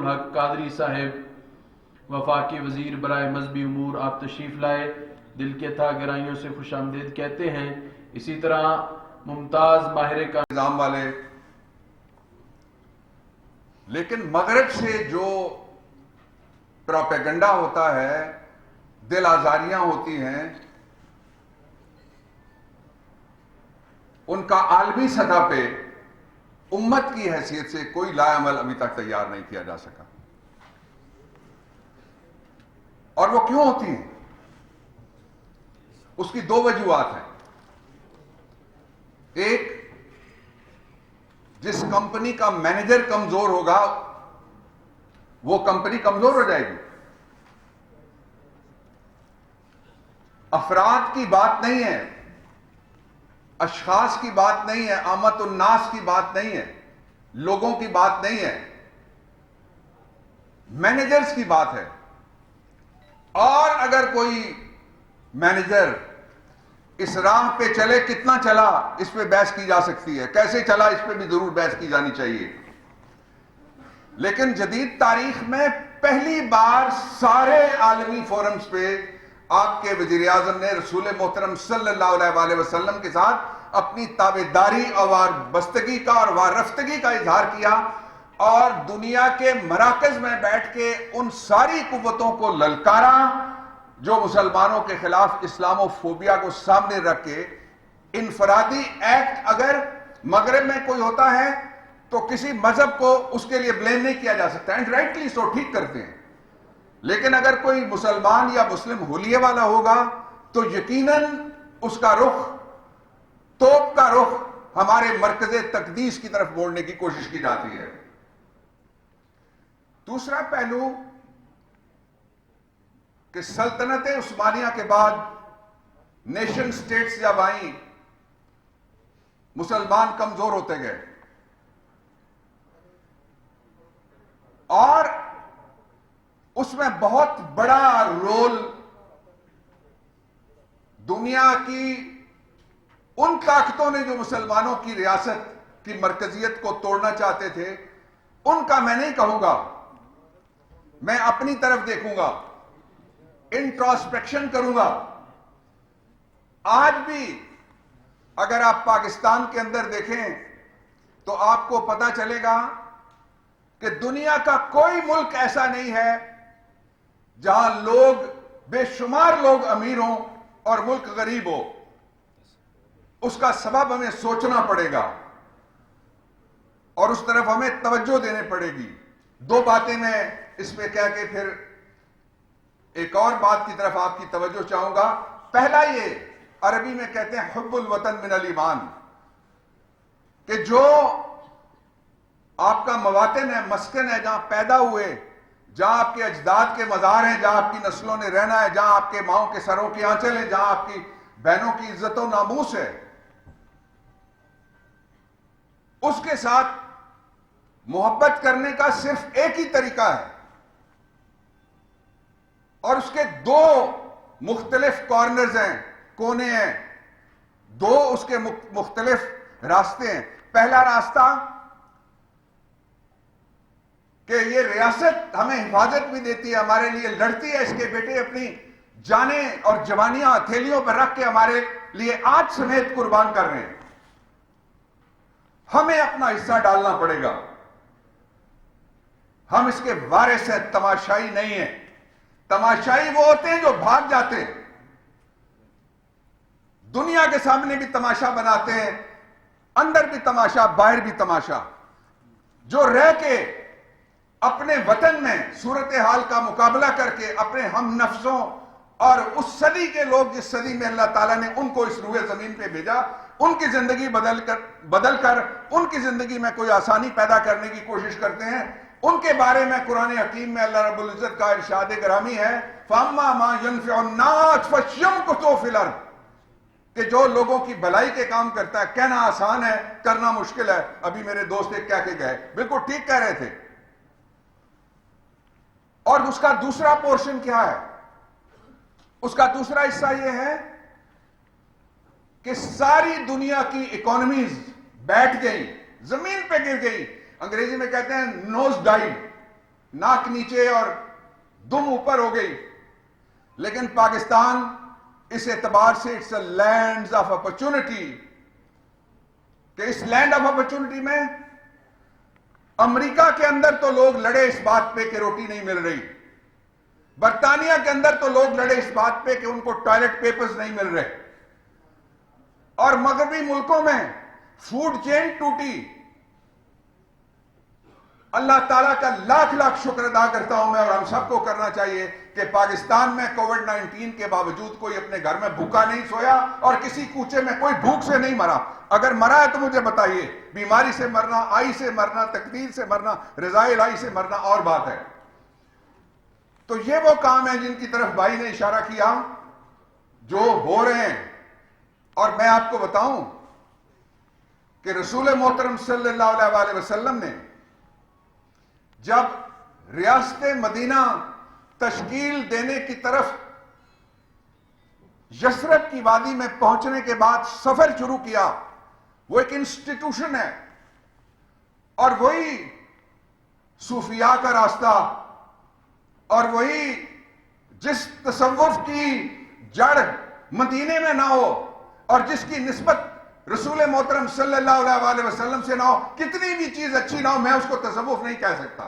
الحق قادری صاحب وفاقی وزیر برائے مذہبی امور، آپ تشریف لائے، دل کے تھا گہرائیوں سے خوش آمدید کہتے ہیں۔ اسی طرح ممتاز ماہر کا نظام والے، لیکن مغرب سے جو پروپیگنڈا ہوتا ہے، دل آزاریاں ہوتی ہیں، ان کا عالمی سطح پہ امت کی حیثیت سے کوئی لا عمل ابھی تک تیار نہیں کیا جا سکا۔ اور وہ کیوں ہوتی ہیں؟ اس کی دو وجوہات ہیں۔ ایک، جس کمپنی کا مینیجر کمزور ہوگا وہ کمپنی کمزور ہو جائے گی۔ افراد کی بات نہیں ہے، اشخاص کی بات نہیں ہے، عامت الناس کی بات نہیں ہے، لوگوں کی بات نہیں ہے، مینیجرز کی بات ہے۔ اور اگر کوئی مینیجر اس راہ پہ چلے، کتنا چلا اس پہ بحث کی جا سکتی ہے، کیسے چلا اس پہ بھی ضرور بحث کی جانی چاہیے۔ لیکن جدید تاریخ میں پہلی بار سارے عالمی فورمز پہ آپ کے وزیر اعظم نے رسول محترم صلی اللہ علیہ وآلہ وسلم کے ساتھ اپنی تابعداری اور وابستگی کا اور وارفتگی کا اظہار کیا، اور دنیا کے مراکز میں بیٹھ کے ان ساری قوتوں کو للکارا جو مسلمانوں کے خلاف اسلام و فوبیا کو سامنے رکھ کے انفرادی ایکٹ اگر مغرب میں کوئی ہوتا ہے تو کسی مذہب کو اس کے لیے بلیم نہیں کیا جا سکتا، اینڈ رائٹلی سو، ٹھیک کرتے ہیں۔ لیکن اگر کوئی مسلمان یا مسلم ہولیے والا ہوگا تو یقیناً اس کا رخ، توپ کا رخ ہمارے مرکز تقدیس کی طرف موڑنے کی کوشش کی جاتی ہے۔ دوسرا پہلو کہ سلطنت عثمانیہ کے بعد نیشن سٹیٹس جب آئیں، مسلمان کمزور ہوتے گئے، اور اس میں بہت بڑا رول دنیا کی ان طاقتوں نے جو مسلمانوں کی ریاست کی مرکزیت کو توڑنا چاہتے تھے، ان کا میں نہیں کہوں گا، میں اپنی طرف دیکھوں گا، انٹراسپیکشن کروں گا۔ آج بھی اگر آپ پاکستان کے اندر دیکھیں تو آپ کو پتا چلے گا کہ دنیا کا کوئی ملک ایسا نہیں ہے جہاں لوگ، بے شمار لوگ امیر ہوں اور ملک غریب ہو۔ اس کا سبب ہمیں سوچنا پڑے گا اور اس طرف ہمیں توجہ دینے پڑے گی۔ دو باتیں میں اس پہ کہہ کے پھر ایک اور بات کی طرف آپ کی توجہ چاہوں گا۔ پہلا یہ، عربی میں کہتے ہیں حب الوطن من الایمان، کہ جو آپ کا مواطن ہے، مسکن ہے، جہاں پیدا ہوئے، جہاں آپ کے اجداد کے مزار ہیں، جہاں آپ کی نسلوں نے رہنا ہے، جہاں آپ کے ماؤں کے سروں کی آنچل ہیں، جہاں آپ کی بہنوں کی عزت و ناموس ہے، اس کے ساتھ محبت کرنے کا صرف ایک ہی طریقہ ہے، اور اس کے دو مختلف کارنرز ہیں، کونے ہیں، دو اس کے مختلف راستے ہیں۔ پہلا راستہ کہ یہ ریاست ہمیں حفاظت بھی دیتی ہے، ہمارے لیے لڑتی ہے، اس کے بیٹے اپنی جانیں اور جوانیاں ہتھیلیوں پر رکھ کے ہمارے لیے آج سمیت قربان کر رہے ہیں، ہمیں اپنا حصہ ڈالنا پڑے گا۔ ہم اس کے وارث ہیں، تماشائی نہیں ہیں۔ تماشائی وہ ہوتے ہیں جو بھاگ جاتے ہیں، دنیا کے سامنے بھی تماشا بناتے ہیں، اندر بھی تماشا، باہر بھی تماشا، جو رہ کے اپنے وطن میں صورتحال کا مقابلہ کر کے اپنے ہم نفسوں اور اس صدی کے لوگ جس صدی میں اللہ تعالیٰ نے ان کو اس روئے زمین پہ بھیجا، ان کی زندگی بدل کر ان کی زندگی میں کوئی آسانی پیدا کرنے کی کوشش کرتے ہیں، ان کے بارے میں قرآن حکیم میں اللہ رب العزت کا ارشاد گرامی ہے، فَأَمَّا مَا يَنْفِعُ النَّاسَ فَيَمْكُثُ فِي الْأَرْضِ، کہ جو لوگوں کی بھلائی کے کام کرتا ہے، کہنا آسان ہے، کرنا مشکل ہے۔ ابھی میرے دوست ایک کہہ کے گئے، بالکل ٹھیک کہہ رہے تھے۔ اور اس کا دوسرا پورشن کیا ہے؟ اس کا دوسرا حصہ یہ ہے کہ ساری دنیا کی اکانومیز بیٹھ گئی، زمین پہ گر گئی، انگریزی میں کہتے ہیں نوز ڈائیو، ناک نیچے اور دم اوپر ہو گئی. لیکن پاکستان اس اعتبار سے it's a land of opportunity کہ اس لینڈ آف اپرچونٹی میں امریکہ کے اندر تو لوگ لڑے اس بات پہ کہ روٹی نہیں مل رہی, برطانیہ کے اندر تو لوگ لڑے اس بات پہ کہ ان کو ٹوائلٹ پیپرز نہیں مل رہے, اور مغربی ملکوں میں فوڈ چین ٹوٹی. اللہ تعالیٰ کا لاکھ لاکھ شکر ادا کرتا ہوں میں, اور ہم سب کو کرنا چاہیے کہ پاکستان میں کووڈ-19 کے باوجود کوئی اپنے گھر میں بھوکا نہیں سویا اور کسی کوچے میں کوئی بھوک سے نہیں مرا. اگر مرا ہے تو مجھے بتائیے, بیماری سے مرنا, آئی سے مرنا, تقدیر سے مرنا, رضائے الہی سے مرنا اور بات ہے. تو یہ وہ کام ہے جن کی طرف بھائی نے اشارہ کیا جو ہو رہے ہیں. اور میں آپ کو بتاؤں کہ رسول محترم صلی اللہ علیہ وسلم نے جب ریاست مدینہ تشکیل دینے کی طرف یثرب کی وادی میں پہنچنے کے بعد سفر شروع کیا, وہ ایک انسٹیٹیوشن ہے, اور وہی صوفیاء کا راستہ, اور وہی جس تصوف کی جڑ مدینے میں نہ ہو اور جس کی نسبت رسول محترم صلی اللہ علیہ وسلم سے نہ ہو, کتنی بھی چیز اچھی نہ ہو, میں اس کو تصوف نہیں کہہ سکتا.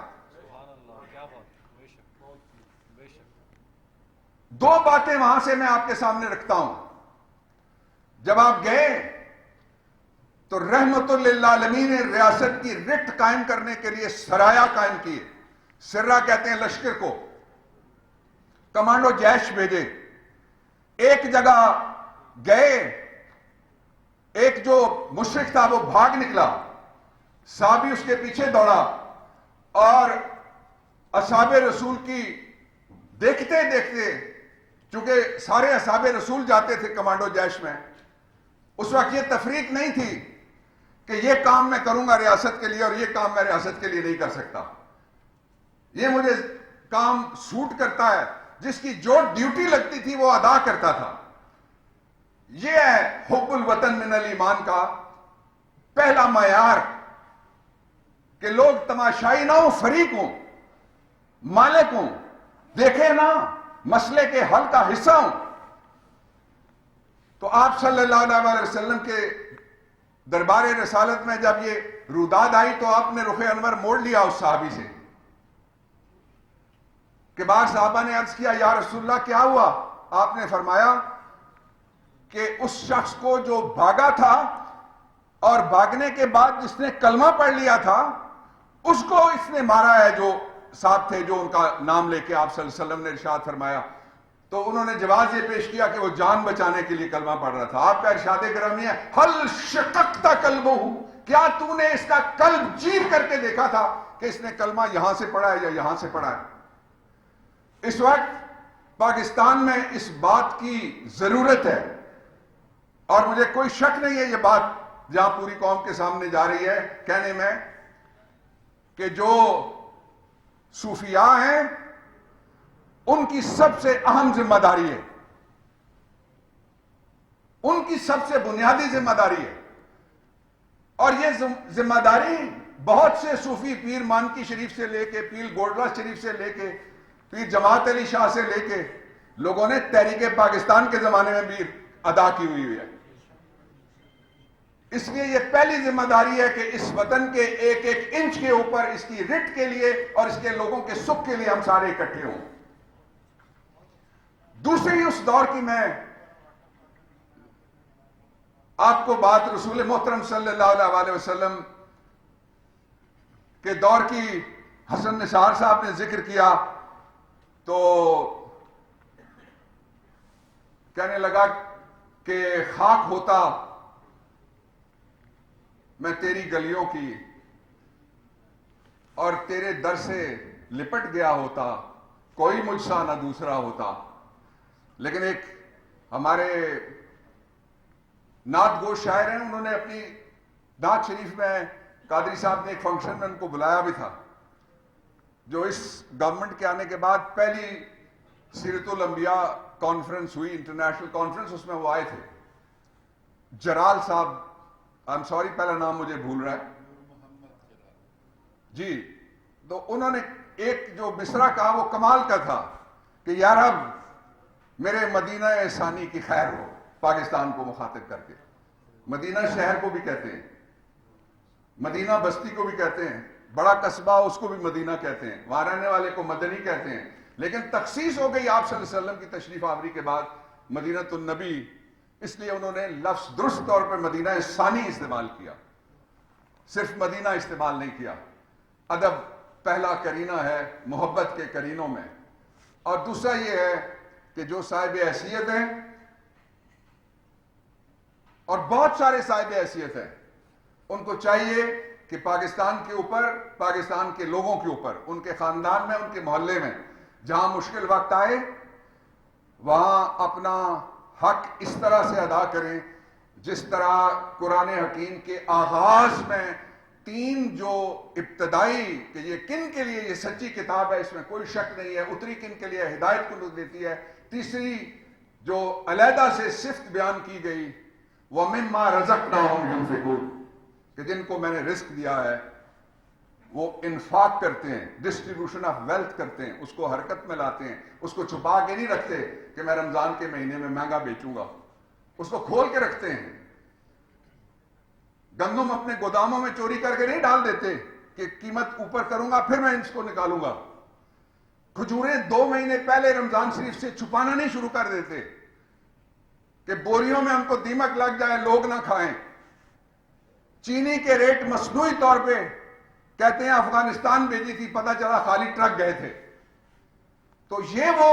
دو باتیں وہاں سے میں آپ کے سامنے رکھتا ہوں. جب آپ گئے تو رحمت للعالمین نے ریاست کی رٹ قائم کرنے کے لیے سرایہ قائم کیے. سرہ کہتے ہیں لشکر کو. کمانڈو جیش بھیجے. ایک جگہ گئے, ایک جو مشرک تھا وہ بھاگ نکلا, صحابی اس کے پیچھے دوڑا, اور اصحاب رسول کی دیکھتے دیکھتے, چونکہ سارے اصحاب رسول جاتے تھے کمانڈو جیش میں, اس وقت یہ تفریق نہیں تھی کہ یہ کام میں کروں گا ریاست کے لیے اور یہ کام میں ریاست کے لیے نہیں کر سکتا, یہ مجھے کام سوٹ کرتا ہے, جس کی جو ڈیوٹی لگتی تھی وہ ادا کرتا تھا. یہ ہے حب الوطن من الایمان کا پہلا معیار, کہ لوگ تماشائی نہ ہوں, فریق ہوں, مالک ہوں, دیکھے نہ, مسئلے کے حل کا حصہ ہوں. تو آپ صلی اللہ علیہ وسلم کے دربار رسالت میں جب یہ روداد آئی تو آپ نے رخ انور موڑ لیا اس صحابی سے, کہ بعض صحابہ نے عرض کیا یا رسول اللہ کیا ہوا؟ آپ نے فرمایا کہ اس شخص کو جو بھاگا تھا اور بھاگنے کے بعد جس نے کلمہ پڑھ لیا تھا اس کو اس نے مارا ہے, جو ساتھ تھے, جو ان کا نام لے کے آپ صلی اللہ علیہ وسلم نے ارشاد فرمایا. تو انہوں نے جواز یہ پیش کیا کہ وہ جان بچانے کے لیے کلمہ پڑھ رہا تھا. آپ کا ارشاد گرامی ہے حل شققت قلبہ, کیا تو نے اس کا قلب چیر کر کے دیکھا تھا کہ اس نے کلمہ یہاں سے پڑھا ہے یا یہاں سے پڑھا ہے؟ اس وقت پاکستان میں اس بات کی ضرورت ہے, اور مجھے کوئی شک نہیں ہے یہ بات جہاں پوری قوم کے سامنے جا رہی ہے کہنے میں, کہ جو صوفیاء ہیں ان کی سب سے اہم ذمہ داری ہے, ان کی سب سے بنیادی ذمہ داری ہے. اور یہ ذمہ داری بہت سے صوفی پیر مانکی شریف سے لے کے, پیر گولڈرا شریف سے لے کے, پیر جماعت علی شاہ سے لے کے لوگوں نے تحریک پاکستان کے زمانے میں بھی ادا کی ہوئی ہے. اس لیے یہ پہلی ذمہ داری ہے کہ اس وطن کے ایک ایک انچ کے اوپر اس کی رٹ کے لیے اور اس کے لوگوں کے سکھ کے لیے ہم سارے اکٹھے ہوں. دوسری اس دور کی میں آپ کو بات رسول محترم صلی اللہ علیہ وسلم کے دور کی حسن نثار صاحب نے ذکر کیا تو کہنے لگا کہ خاک ہوتا میں تیری گلیوں کی اور تیرے در سے لپٹ گیا ہوتا, کوئی مجھ سا نہ دوسرا ہوتا. لیکن ایک ہمارے نعت گو شاعر ہیں, انہوں نے اپنی نعت شریف میں, قادری صاحب نے ایک فنکشن میں ان کو بلایا بھی تھا, جو اس گورنمنٹ کے آنے کے بعد پہلی سیرت الانبیاء کانفرنس ہوئی, انٹرنیشنل کانفرنس, اس میں وہ آئے تھے. جرال صاحب, I'm sorry پہلا نام مجھے بھول رہا ہے جی. تو انہوں نے ایک جو مصرع کہا وہ کمال کا تھا کہ یا رب میرے مدینہ ثانی کی خیر ہو، پاکستان کو مخاطب کر کے۔ مدینہ شہر کو بھی کہتے ہیں، مدینہ بستی کو بھی کہتے ہیں، بڑا قصبہ اس کو بھی مدینہ کہتے ہیں، وہاں رہنے والے کو مدنی کہتے ہیں، لیکن تخصیص ہو گئی آپ صلی اللہ علیہ وسلم کی تشریف آوری کے بعد مدینہ النبی، اس لیے انہوں نے لفظ درست طور پر مدینہ ثانی استعمال کیا، صرف مدینہ استعمال نہیں کیا۔ ادب پہلا کرینہ ہے محبت کے کرینوں میں، اور دوسرا یہ ہے کہ جو صاحب حیثیت ہیں، اور بہت سارے صاحب حیثیت ہیں، ان کو چاہیے کہ پاکستان کے اوپر، پاکستان کے لوگوں کے اوپر، ان کے خاندان میں، ان کے محلے میں جہاں مشکل وقت آئے وہاں اپنا حق اس طرح سے ادا کریں جس طرح قرآن حکیم کے آغاز میں تین جو ابتدائی کہ یہ کن کے لیے یہ سچی کتاب ہے، اس میں کوئی شک نہیں ہے، اتری کن کے لیے ہدایت کو دیتی ہے، تیسری جو علیحدہ سے صفت بیان کی گئی وَمِمَّا رَزَقْنَاهُمْ يُنْفِقُونَ، کہ جن کو میں نے رزق دیا ہے وہ انفاق کرتے ہیں، ڈسٹریبیوشن آف ویلتھ کرتے ہیں، اس کو حرکت میں لاتے ہیں، اس کو چھپا کے نہیں رکھتے کہ میں رمضان کے مہینے میں مہنگا بیچوں گا، اس کو کھول کے رکھتے ہیں۔ گندم اپنے گوداموں میں چوری کر کے نہیں ڈال دیتے کہ قیمت اوپر کروں گا پھر میں اس کو نکالوں گا۔ کھجوریں 2 مہینے پہلے رمضان شریف سے چھپانا نہیں شروع کر دیتے کہ بوریوں میں ان کو دیمک لگ جائے لوگ نہ کھائیں۔ چینی کے ریٹ مصنوعی طور پہ کہتے ہیں افغانستان بھیجی تھی، پتہ چلا خالی ٹرک گئے تھے۔ تو یہ وہ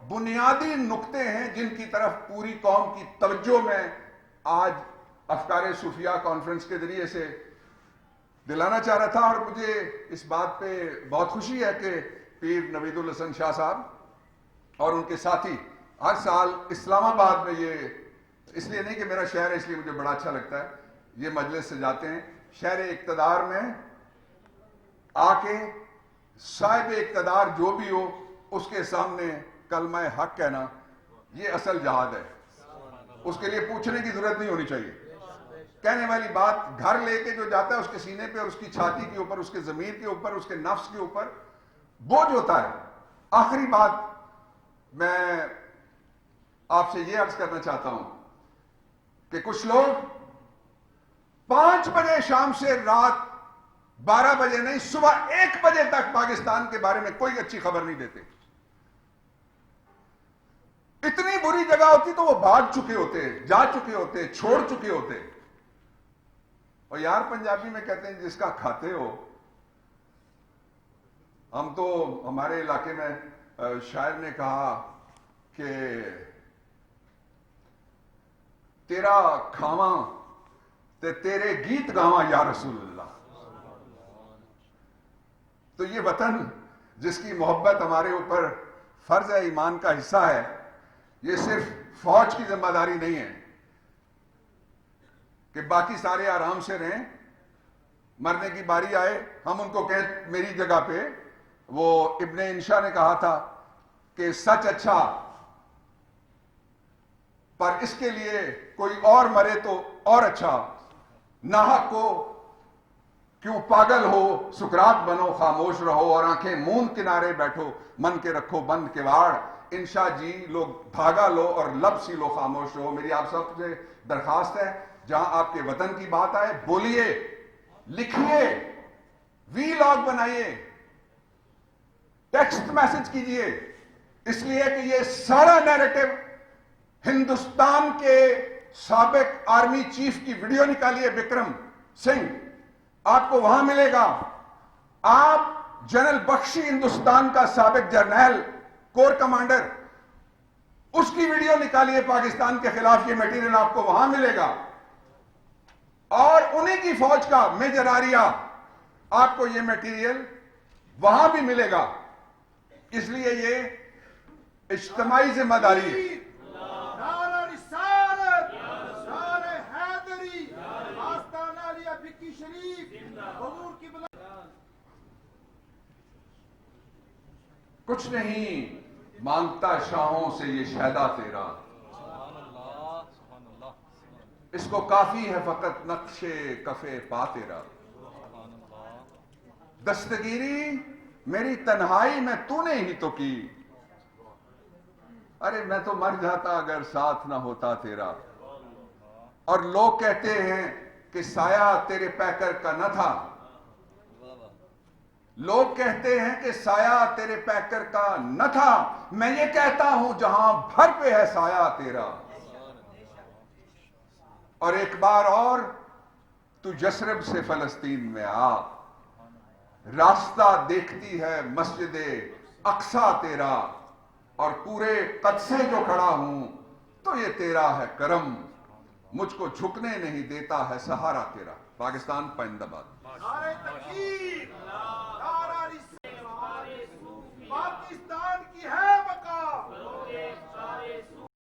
بنیادی نقطے ہیں جن کی طرف پوری قوم کی توجہ میں آج افکار صوفیہ کانفرنس کے ذریعے سے دلانا چاہ رہا تھا، اور مجھے اس بات پہ بہت خوشی ہے کہ پیر نوید الحسن شاہ صاحب اور ان کے ساتھی ہر سال اسلام آباد میں، یہ اس لیے نہیں کہ میرا شہر ہے اس لیے مجھے بڑا اچھا لگتا ہے، یہ مجلس سے جاتے ہیں، شہر اقتدار میں آ کے صاحب اقتدار جو بھی ہو اس کے سامنے کلمہ حق کہنا، یہ اصل جہاد ہے، اس کے لیے پوچھنے کی ضرورت نہیں ہونی چاہیے۔ کہنے والی بات گھر لے کے جو جاتا ہے اس کے سینے پہ اور اس کی چھاتی کے اوپر، اس کے ضمیر کے اوپر، اس کے نفس کے اوپر بوجھ ہوتا ہے۔ آخری بات میں آپ سے یہ عرض کرنا چاہتا ہوں کہ کچھ لوگ 5 بجے شام سے رات 12 بجے نہیں، صبح 1 بجے تک پاکستان کے بارے میں کوئی اچھی خبر نہیں دیتے۔ اتنی بری جگہ ہوتی تو وہ بھاگ چکے ہوتے، جا چکے ہوتے، چھوڑ چکے ہوتے۔ اور یار پنجابی میں کہتے ہیں جس کا کھاتے ہو، ہم تو ہمارے علاقے میں شاعر نے کہا کہ تیرا کھاواں تے تیرے گیت گاواں یا رسول اللہ۔ تو یہ وطن جس کی محبت ہمارے اوپر فرض ہے، ایمان کا حصہ ہے، یہ صرف فوج کی ذمہ داری نہیں ہے کہ باقی سارے آرام سے رہیں، مرنے کی باری آئے ہم ان کو کہیں میری جگہ پہ، وہ ابن انشا نے کہا تھا کہ سچ اچھا پر اس کے لیے کوئی اور مرے تو اور اچھا، ناحق کو کیوں پاگل ہو، سکرات بنو خاموش رہو، اور آنکھیں موند کنارے بیٹھو، من کے رکھو بند کواڑ، انشا جی لوگ دھاگا لو اور لب سی لو خاموش رہو۔ میری آپ سب سے درخواست ہے جہاں آپ کے وطن کی بات آئے بولیے، لکھیے، وی لاگ بنائیے، ٹیکسٹ میسج کیجئے، اس لیے کہ یہ سارا نیریٹو ہندوستان کے سابق آرمی چیف کی ویڈیو نکالیے، بکرم سنگھ، آپ کو وہاں ملے گا۔ آپ جنرل بخشی ہندوستان کا سابق جرنیل کور کمانڈر، اس کی ویڈیو نکالیے پاکستان کے خلاف، یہ میٹیریل آپ کو وہاں ملے گا۔ اور انہی کی فوج کا میجر آریہ، آپ کو یہ میٹیریل وہاں بھی ملے گا۔ اس لیے یہ اجتماعی ذمہ داری ہے۔ کچھ نہیں مانگتا شاہوں سے یہ شہدا تیرا، اس کو کافی ہے فقط نقش کف پا تیرا۔ دستگیری میری تنہائی میں تو نے ہی تو کی، ارے میں تو مر جاتا اگر ساتھ نہ ہوتا تیرا۔ اور لوگ کہتے ہیں کہ سایہ تیرے پیکر کا نہ تھا، لوگ کہتے ہیں کہ سایہ تیرے پیکر کا نہ تھا، میں یہ کہتا ہوں جہاں بھر پہ ہے سایہ تیرا۔ اور ایک بار اور تو یثرب سے فلسطین میں آ، راستہ دیکھتی ہے مسجد اقصی تیرا، اور پورے قد سے جو کھڑا ہوں تو یہ تیرا ہے کرم، مجھ کو جھکنے نہیں دیتا ہے سہارا تیرا۔ پاکستان پائندہ باد۔